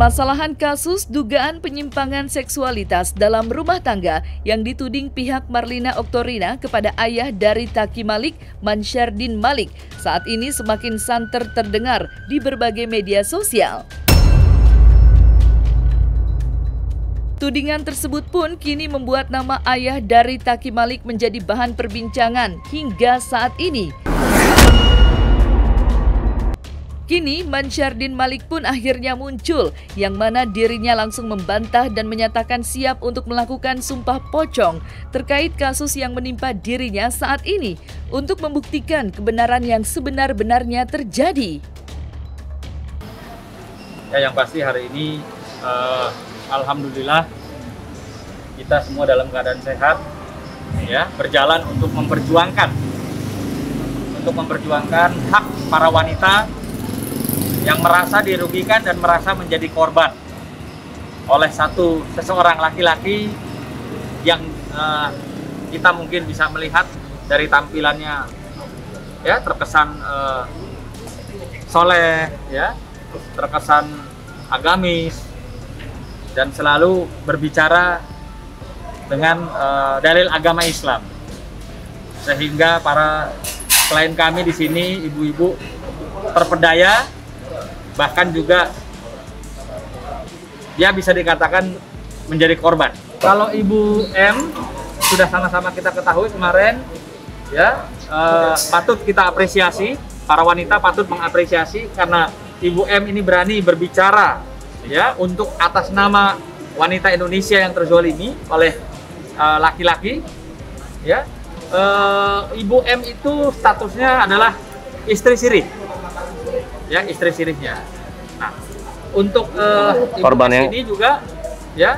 Permasalahan kasus dugaan penyimpangan seksualitas dalam rumah tangga yang dituding pihak Marlina Oktorina kepada ayah dari Taki Malik, Mansyardin Malik, saat ini semakin santer terdengar di berbagai media sosial. Tudingan tersebut pun kini membuat nama ayah dari Taki Malik menjadi bahan perbincangan hingga saat ini. Kini Mansyardin Malik pun akhirnya muncul, yang mana dirinya langsung membantah dan menyatakan siap untuk melakukan sumpah pocong terkait kasus yang menimpa dirinya saat ini untuk membuktikan kebenaran yang sebenar-benarnya terjadi. Ya, yang pasti hari ini alhamdulillah kita semua dalam keadaan sehat, ya, berjalan untuk memperjuangkan hak para wanita yang merasa dirugikan dan merasa menjadi korban oleh seseorang laki-laki yang kita mungkin bisa melihat dari tampilannya, ya, terkesan soleh, ya, terkesan agamis, dan selalu berbicara dengan dalil agama Islam, sehingga para klien kami di sini, ibu-ibu terpedaya, bahkan juga dia bisa dikatakan menjadi korban. Kalau Ibu M sudah sama-sama kita ketahui kemarin, ya, patut kita apresiasi, para wanita patut mengapresiasi karena Ibu M ini berani berbicara, ya, untuk atas nama wanita Indonesia yang terzolimi oleh laki-laki, ya. Ibu M itu statusnya adalah istri siri, ya, istri sirihnya. Nah, untuk korban yang ini juga, ya,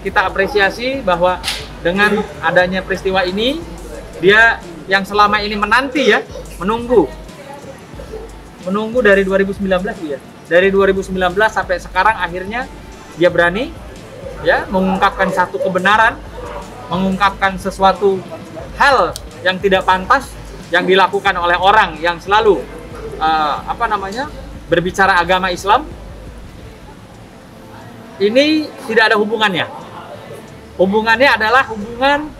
kita apresiasi bahwa dengan adanya peristiwa ini, dia yang selama ini menanti, ya, menunggu dari 2019, ya, dari 2019 sampai sekarang akhirnya dia berani, ya, mengungkapkan satu kebenaran, mengungkapkan sesuatu hal yang tidak pantas yang dilakukan oleh orang yang selalu berbicara agama Islam. Ini tidak ada hubungannya. Hubungannya adalah hubungan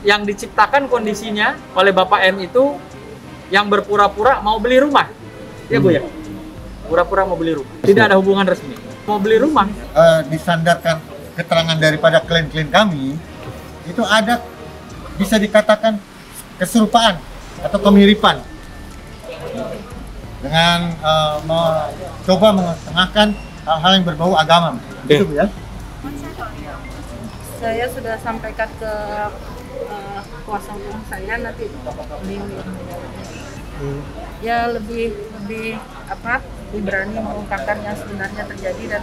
yang diciptakan kondisinya oleh Bapak M itu yang berpura-pura mau beli rumah. Ya, Bu, ya? Pura-pura mau beli rumah. Tidak ada hubungan resmi. Mau beli rumah. Disandarkan keterangan daripada klien-klien kami, itu ada, bisa dikatakan keserupaan atau kemiripan dengan mencoba mengetengahkan hal-hal yang berbau agama. Gitu, ya. Saya sudah sampaikan ke kuasa hukum saya, nanti beliau ya lebih berani mengungkapkan yang sebenarnya terjadi. Dan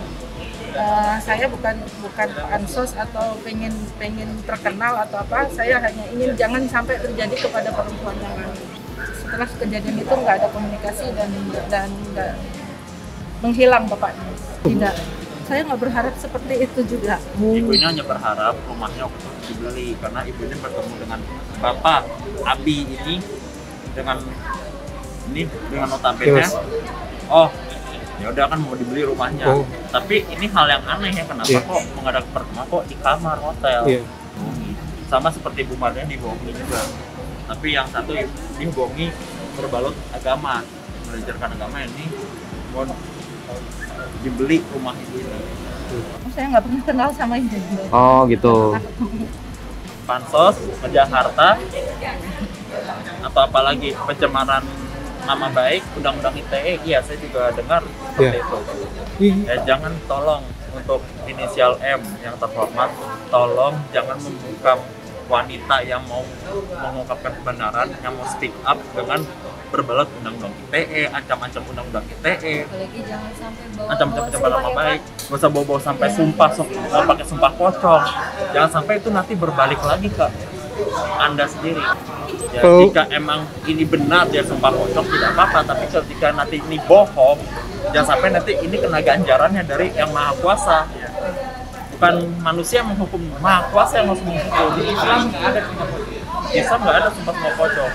saya bukan ansos atau pengen terkenal atau apa. Saya hanya ingin jangan sampai terjadi kepada perempuan yang lain. Setelah kejadian itu nggak ada komunikasi dan nggak menghilang bapaknya. Tidak, saya nggak berharap seperti itu juga. Ibu ini hanya berharap rumahnya dibeli karena ibunya bertemu dengan Bapak Abi ini dengan notabene, oh, ya udah kan mau dibeli rumahnya. Tapi ini hal yang aneh, ya, kenapa kok mengadakan pertemuan kok di kamar hotel? Sama seperti Bu Marlina dibohongi juga. Tapi yang satu dibohongi berbalut agama, mengajarkan agama, ini mau dibeli rumah ibu ini. Saya nggak pernah kenal sama ibu. Oh, gitu. Pansos, ngejar harta, atau apalagi pencemaran nama baik, undang-undang ITE, iya saya juga dengar seperti itu. Ya, jangan, tolong untuk inisial M yang terhormat, tolong jangan membuka wanita yang mau mengungkapkan kebenaran, yang mau speak up dengan berbalut undang-undang ITE, ancam-ancam undang-undang ITE, ancam-ancam pencemaran nama baik, gak usah bawa-bawa sampai sumpah, mau pakai sumpah pocong, jangan sampai itu nanti berbalik lagi ke Anda sendiri. Ya, jika emang ini benar dia sumpah pocong tidak apa-apa, tapi ketika nanti ini bohong, jangan sampai nanti ini kena ganjarannya dari yang Maha Kuasa. Bukan manusia yang menghukum, Maha Kuasa yang harus menghukum. Di Islam nggak ada sumpah pocong.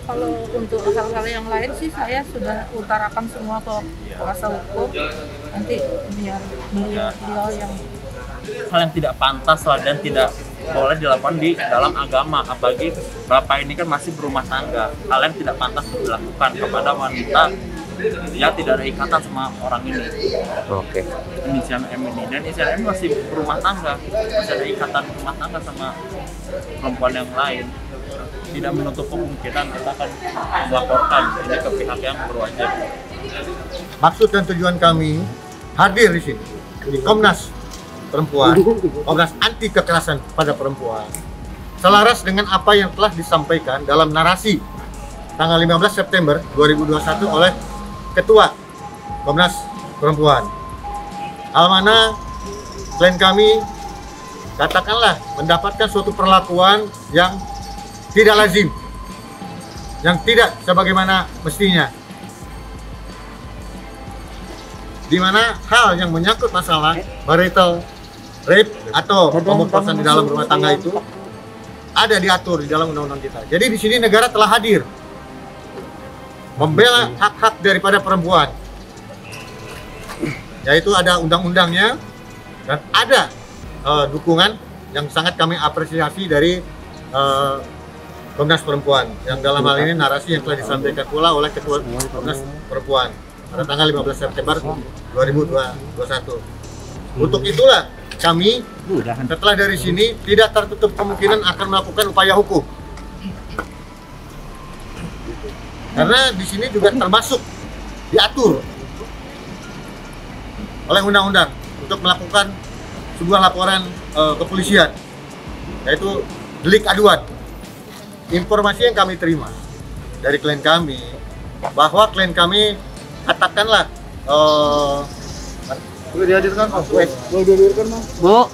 Kalau Kalau untuk hal-hal yang lain sih saya sudah utarakan semua ke kuasa hukum. Nanti biar beliau yang hal yang tidak pantas lah dan tidak boleh dilakukan di dalam agama, apalagi Bapak ini kan masih berumah tangga. Hal yang tidak pantas dilakukan kepada wanita yang tidak ada ikatan sama orang ini. Oke. Inisial M ini, dan inisial M masih berumah tangga, masih ada ikatan rumah tangga sama perempuan yang lain. Tidak menutup kemungkinan kita akan melaporkan ini ke pihak yang berwajib. Maksud dan tujuan kami hadir di sini di Komnas Perempuan, Komnas Anti Kekerasan pada Perempuan, selaras dengan apa yang telah disampaikan dalam narasi tanggal 15 September 2021 oleh Ketua Komnas Perempuan. Hal mana klien kami katakanlah mendapatkan suatu perlakuan yang tidak lazim, yang tidak sebagaimana mestinya, di mana hal yang menyangkut masalah marital rape atau pemerkosaan di dalam rumah tangga itu ada diatur di dalam undang-undang kita. Jadi di sini negara telah hadir membela hak-hak daripada perempuan, yaitu ada undang-undangnya dan ada dukungan yang sangat kami apresiasi dari Komnas Perempuan, yang dalam hal ini narasi yang telah disampaikan pula oleh Ketua Komnas Perempuan pada tanggal 15 September 2021. Untuk itulah kami setelah dari sini tidak tertutup kemungkinan akan melakukan upaya hukum. Karena di sini juga termasuk diatur oleh undang-undang untuk melakukan sebuah laporan kepolisian, yaitu delik aduan. Informasi yang kami terima dari klien kami bahwa klien kami katakanlah boleh dihadirkan Bu,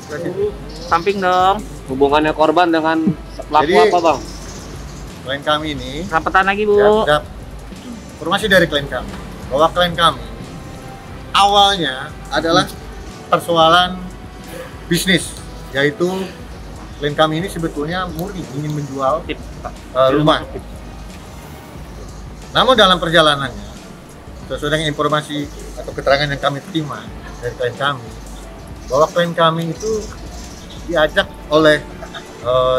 samping dong. Hubungannya korban dengan pelaku Jadi, apa, Bang? klien kami ini Rapetan lagi, Bu. ya, informasi dari klien kami bahwa klien kami awalnya adalah persoalan bisnis, yaitu klien kami ini sebetulnya murni ingin menjual rumah. Namun dalam perjalanannya, sesuai dengan informasi atau keterangan yang kami terima dari klien kami, bahwa klien kami itu diajak oleh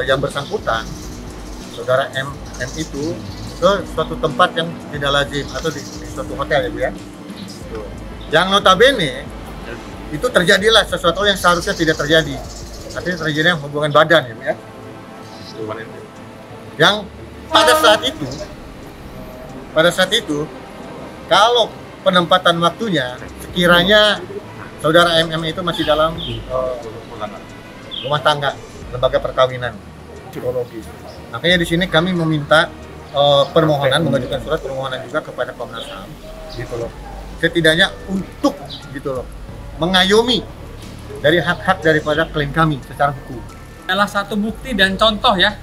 yang bersangkutan, saudara M itu, ke suatu tempat yang tidak lazim atau di suatu hotel, ya Bu ya. Yang notabene itu terjadilah sesuatu yang seharusnya tidak terjadi. Artinya terjadi hubungan badan, ya Bu ya. Yang pada saat itu kalau penempatan waktunya sekiranya saudara MM itu masih dalam rumah tangga, lembaga perkawinan psikologis. Makanya di sini kami meminta permohonan, mengajukan surat permohonan juga kepada Komnas HAM, gitu loh. Setidaknya untuk gitu loh mengayomi dari hak-hak daripada klien kami secara hukum. Adalah satu bukti dan contoh ya,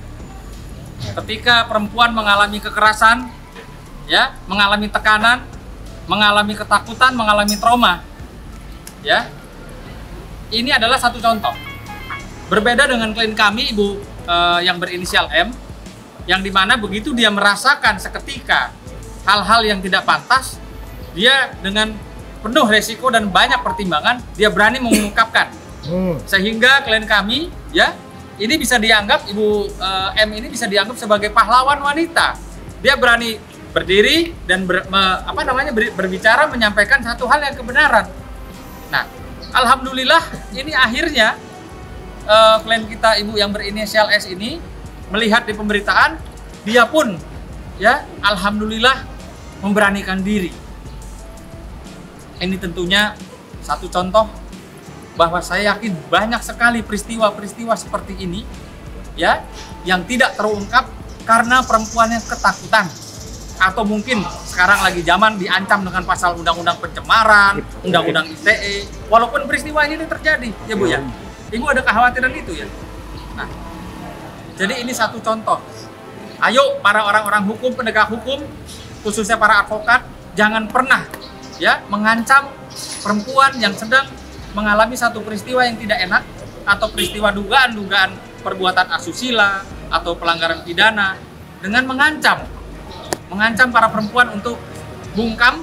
ketika perempuan mengalami kekerasan, ya, mengalami tekanan, mengalami ketakutan, mengalami trauma, ya, ini adalah satu contoh. Berbeda dengan klien kami, Ibu yang berinisial M, yang dimana begitu dia merasakan seketika hal-hal yang tidak pantas, dia dengan penuh resiko dan banyak pertimbangan, dia berani mengungkapkan. Sehingga klien kami, ya, ini bisa dianggap, Ibu M ini bisa dianggap sebagai pahlawan wanita. Dia berani berdiri dan berbicara, menyampaikan satu hal yang kebenaran. Nah, alhamdulillah ini akhirnya klien kita, Ibu yang berinisial S ini, melihat di pemberitaan, dia pun ya alhamdulillah memberanikan diri. Ini tentunya satu contoh bahwa saya yakin banyak sekali peristiwa-peristiwa seperti ini ya yang tidak terungkap karena perempuannya ketakutan, atau mungkin sekarang lagi zaman diancam dengan pasal undang-undang pencemaran, undang-undang ITE, walaupun peristiwa ini terjadi ya Bu ya. Ibu ada kekhawatiran itu ya. Nah, jadi ini satu contoh. Ayo para orang-orang hukum, penegak hukum, khususnya para advokat, jangan pernah ya mengancam perempuan yang sedang mengalami satu peristiwa yang tidak enak, atau peristiwa dugaan perbuatan asusila atau pelanggaran pidana dengan mengancam. mengancam para perempuan untuk bungkam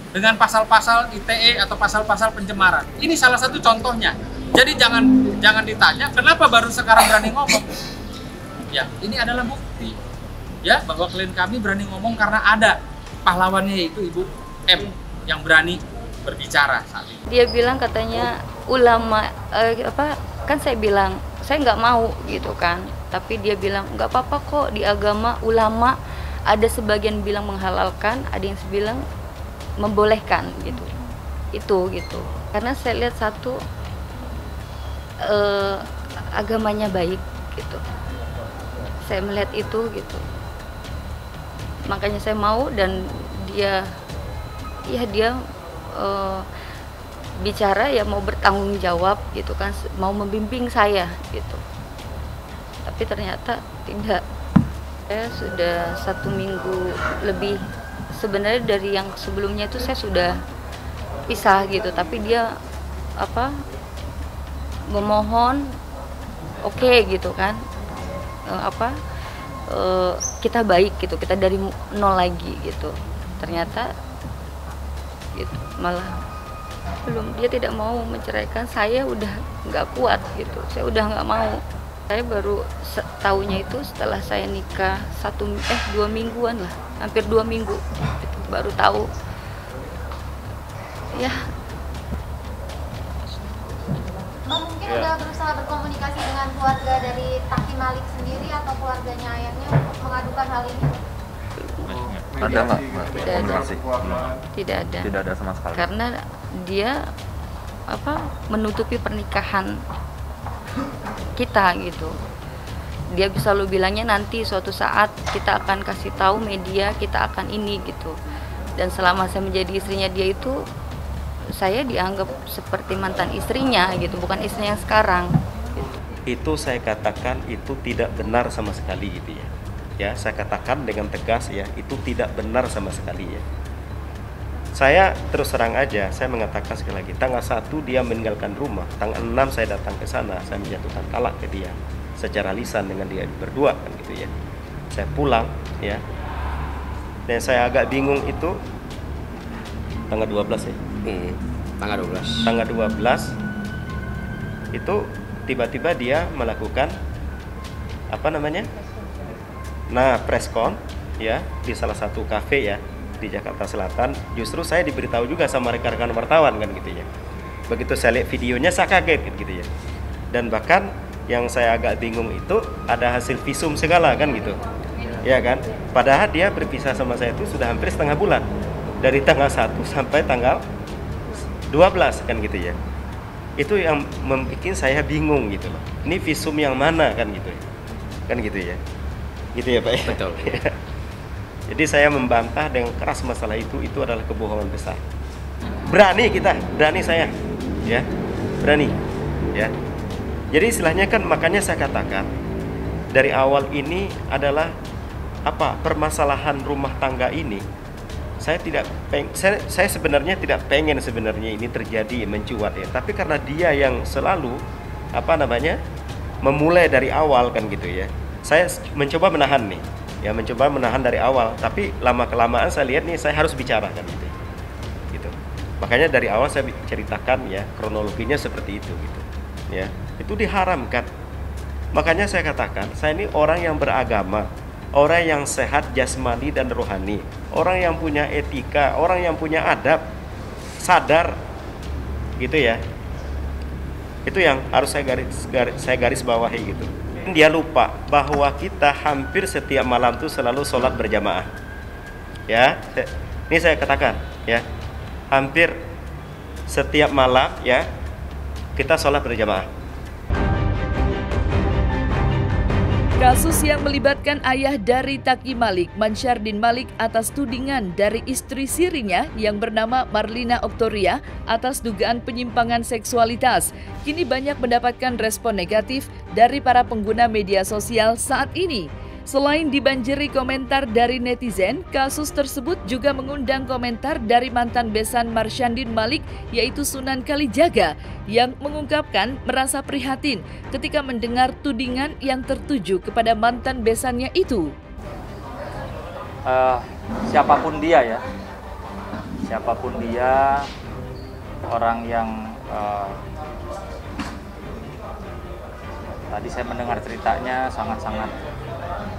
dengan pasal-pasal ITE atau pasal-pasal pencemaran. Ini salah satu contohnya. Jadi jangan ditanya kenapa baru sekarang berani ngomong. Ya, ini adalah bukti ya bahwa klien kami berani ngomong karena ada pahlawannya, yaitu Ibu M yang berani berbicara saat ini. Dia bilang katanya ulama kan saya bilang saya nggak mau gitu kan, tapi dia bilang nggak apa-apa kok, di agama ulama ada sebagian bilang menghalalkan, ada yang bilang membolehkan gitu. Itu gitu. Karena saya lihat satu agamanya baik gitu. Saya melihat itu gitu. Makanya saya mau, dan dia bicara ya mau bertanggung jawab gitu kan, mau membimbing saya gitu. Tapi ternyata tidak. Saya sudah 1 minggu lebih, sebenarnya dari yang sebelumnya itu saya sudah pisah gitu, tapi dia memohon oke gitu kan, kita baik gitu, kita dari nol lagi gitu. Ternyata gitu malah belum, dia tidak mau menceraikan. Saya udah nggak kuat gitu, saya udah nggak mau. Saya baru tahunya itu setelah saya nikah 2 mingguan lah, hampir 2 minggu gitu, baru tahu ya. Mungkin udah berusaha berkomunikasi dengan keluarga dari Taki Malik sendiri atau keluarganya ayahnya untuk mengadukan hal ini? Ada nggak? Tidak ada. Tidak ada sama sekali. Karena dia menutupi pernikahan kita gitu. Dia selalu bilangnya nanti suatu saat kita akan kasih tahu media, kita akan ini gitu. Dan selama saya menjadi istrinya dia itu, saya dianggap seperti mantan istrinya gitu, bukan istrinya yang sekarang gitu. Itu saya katakan itu tidak benar sama sekali gitu ya. Ya, saya katakan dengan tegas ya, itu tidak benar sama sekali ya. Saya terus terang aja, saya mengatakan sekali lagi, tanggal 1 dia meninggalkan rumah, tanggal 6 saya datang ke sana, saya menjatuhkan talak ke dia secara lisan dengan dia berdua kan gitu ya. Saya pulang ya. Dan saya agak bingung itu tanggal 12 ya. Tanggal 12. Tanggal 12 itu tiba-tiba dia melakukan preskon ya di salah satu kafe ya di Jakarta Selatan. Justru saya diberitahu juga sama rekan-rekan wartawan kan gitu ya. Begitu saya lihat videonya saya kaget gitu ya. Dan bahkan yang saya agak bingung itu ada hasil visum segala kan gitu. Ya kan? Padahal dia berpisah sama saya itu sudah hampir setengah bulan. Dari tanggal 1 sampai tanggal 12 kan gitu ya. Itu yang membuat saya bingung gitu loh. Ini visum yang mana kan gitu ya. Kan gitu ya. Gitu ya Pak ya? Betul. Jadi saya membantah dengan keras masalah itu adalah kebohongan besar. Berani saya, ya, berani, ya. Jadi istilahnya kan makanya saya katakan dari awal ini adalah permasalahan rumah tangga ini. Saya sebenarnya tidak pengen sebenarnya ini terjadi mencuat ya. Tapi karena dia yang selalu memulai dari awal kan gitu ya. Saya mencoba menahan nih. Ya mencoba menahan dari awal, tapi lama-kelamaan saya lihat nih saya harus bicara kan gitu. Makanya dari awal saya ceritakan ya kronologinya seperti itu gitu. Ya, itu diharamkan. Makanya saya katakan, saya ini orang yang beragama, orang yang sehat jasmani dan rohani, orang yang punya etika, orang yang punya adab, sadar gitu ya. Itu yang harus saya garis bawahi gitu. Dia lupa bahwa kita hampir setiap malam tuh selalu sholat berjamaah. Ya, ini saya katakan ya, hampir setiap malam ya kita sholat berjamaah. Kasus yang melibatkan ayah dari Taki Malik, Mansyardin Malik atas tudingan dari istri sirinya yang bernama Marlina Oktoria atas dugaan penyimpangan seksualitas, kini banyak mendapatkan respon negatif dari para pengguna media sosial saat ini. Selain dibanjiri komentar dari netizen, kasus tersebut juga mengundang komentar dari mantan besan Mansyardin Malik yaitu Sunan Kalijaga yang mengungkapkan merasa prihatin ketika mendengar tudingan yang tertuju kepada mantan besannya itu. siapapun dia ya, siapapun dia, orang yang tadi saya mendengar ceritanya sangat-sangat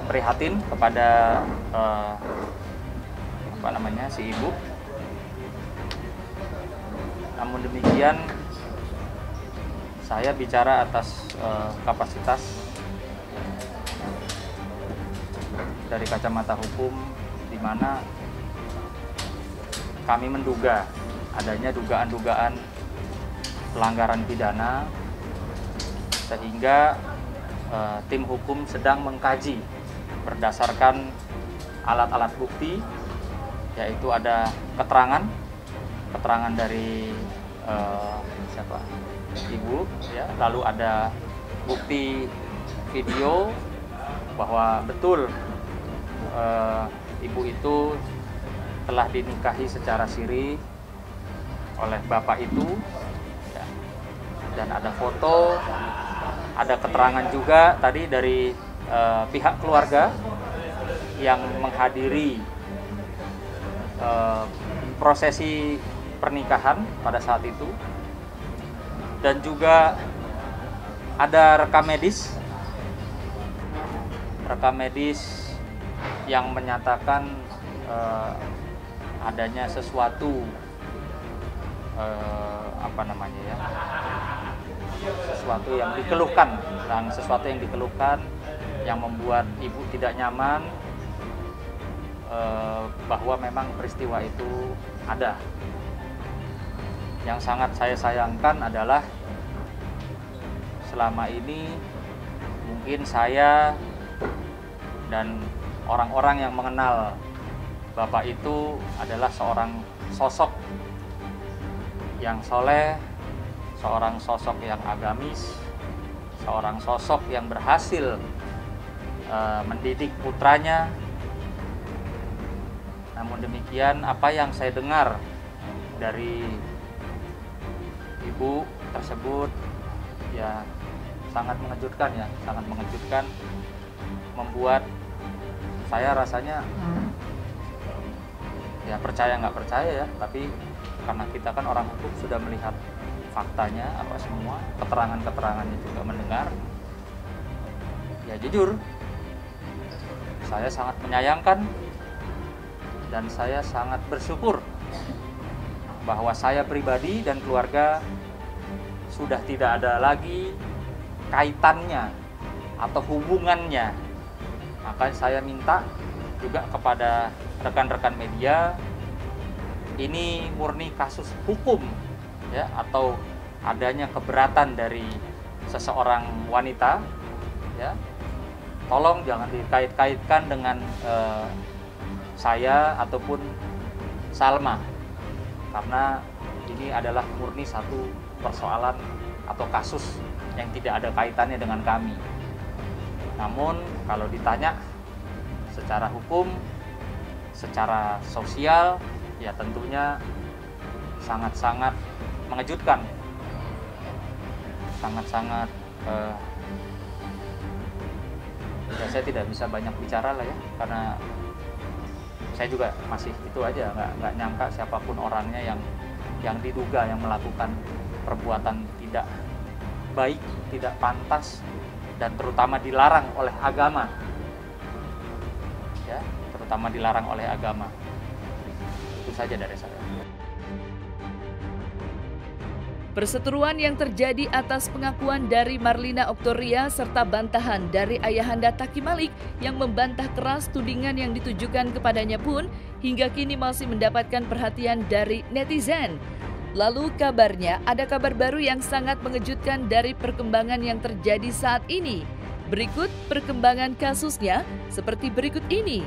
prihatin kepada si ibu. Namun demikian, saya bicara atas kapasitas dari kacamata hukum, di mana kami menduga adanya dugaan-dugaan pelanggaran pidana, sehingga tim hukum sedang mengkaji berdasarkan alat-alat bukti, yaitu ada keterangan dari ibu, ya, lalu ada bukti video bahwa betul ibu itu telah dinikahi secara siri oleh bapak itu, ya. Dan ada foto, ada keterangan juga tadi dari pihak keluarga yang menghadiri prosesi pernikahan pada saat itu, dan juga ada rekam medis yang menyatakan adanya sesuatu sesuatu yang dikeluhkan yang membuat ibu tidak nyaman, bahwa memang peristiwa itu ada. Yang sangat saya sayangkan adalah selama ini mungkin saya dan orang-orang yang mengenal bapak itu adalah seorang sosok yang soleh, seorang sosok yang agamis, seorang sosok yang berhasil mendidik putranya. Namun demikian, apa yang saya dengar dari ibu tersebut ya sangat mengejutkan, membuat saya rasanya ya percaya nggak percaya ya, tapi karena kita kan orang hukum sudah melihat faktanya apa semua, keterangannya juga mendengar, ya jujur saya sangat menyayangkan dan saya sangat bersyukur bahwa saya pribadi dan keluarga sudah tidak ada lagi kaitannya atau hubungannya. Maka saya minta juga kepada rekan-rekan media, ini murni kasus hukum ya, atau adanya keberatan dari seseorang wanita ya, tolong jangan dikait-kaitkan dengan saya ataupun Salma, karena ini adalah murni satu persoalan atau kasus yang tidak ada kaitannya dengan kami. Namun kalau ditanya secara hukum, secara sosial, ya tentunya sangat-sangat mengejutkan, sangat-sangat ya saya tidak bisa banyak bicara lah ya, karena saya juga masih itu aja, nggak nyangka siapapun orangnya yang diduga yang melakukan perbuatan tidak baik, tidak pantas, dan terutama dilarang oleh agama ya, terutama dilarang oleh agama. Itu saja dari saya. Perseteruan yang terjadi atas pengakuan dari Marlina Oktoria serta bantahan dari ayahanda Taki Malik yang membantah keras tudingan yang ditujukan kepadanya pun hingga kini masih mendapatkan perhatian dari netizen. Lalu kabarnya ada kabar baru yang sangat mengejutkan dari perkembangan yang terjadi saat ini. Berikut perkembangan kasusnya seperti berikut ini.